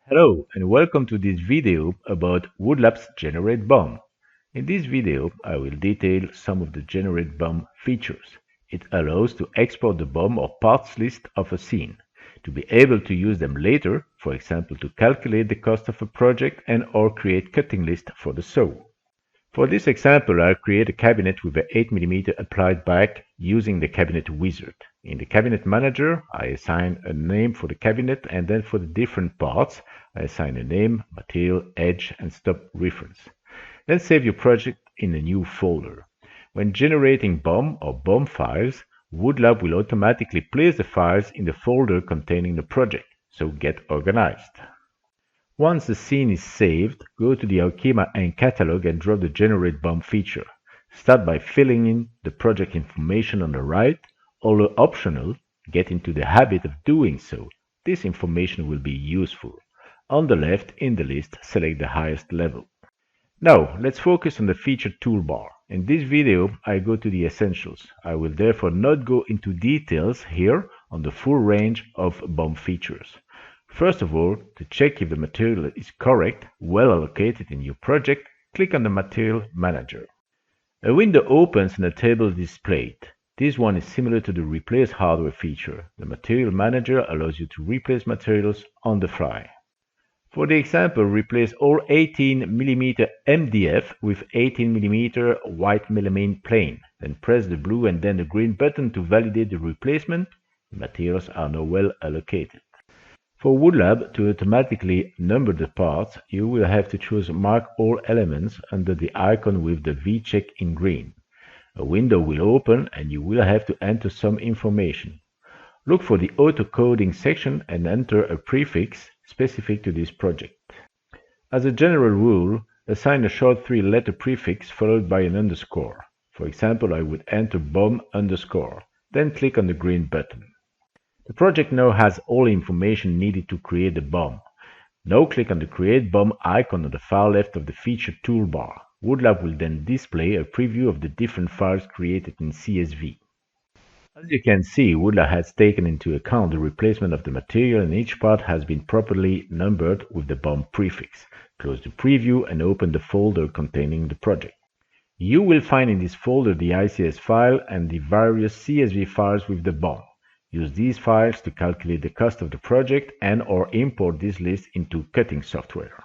Hello and welcome to this video about woodLAB's Generate BOM. In this video, I will detail some of the Generate BOM features. It allows to export the BOM or parts list of a scene, to be able to use them later, for example to calculate the cost of a project and or create cutting list for the saw. For this example, I'll create a cabinet with an 8mm applied back using the cabinet wizard. In the cabinet manager, I assign a name for the cabinet, and then for the different parts, I assign a name, material, edge, and stop reference. Then save your project in a new folder. When generating BOM or BOM files, woodLAB will automatically place the files in the folder containing the project, so get organized. Once the scene is saved, go to the Arkema and catalog and draw the Generate BOM feature. Start by filling in the project information on the right, although optional, get into the habit of doing so. This information will be useful. On the left, in the list, select the highest level. Now, let's focus on the feature toolbar. In this video, I go to the essentials. I will therefore not go into details here on the full range of BOM features. First of all, to check if the material is correct, well allocated in your project, click on the Material Manager. A window opens and a table is displayed. This one is similar to the Replace Hardware feature. The Material Manager allows you to replace materials on the fly. For the example, replace all 18mm MDF with 18mm white melamine plane. Then press the blue and then the green button to validate the replacement. The materials are now well allocated. For woodLAB to automatically number the parts, you will have to choose Mark All Elements under the icon with the V check in green. A window will open and you will have to enter some information. Look for the auto coding section and enter a prefix specific to this project. As a general rule, assign a short 3-letter prefix followed by an underscore. For example, I would enter BOM underscore, then click on the green button. The project now has all information needed to create the BOM. Now click on the Create BOM icon on the far left of the feature toolbar. woodLAB will then display a preview of the different files created in CSV. As you can see, woodLAB has taken into account the replacement of the material and each part has been properly numbered with the BOM prefix. Close the preview and open the folder containing the project. You will find in this folder the ICS file and the various CSV files with the BOM. Use these files to calculate the cost of the project and or import this list into cutting software.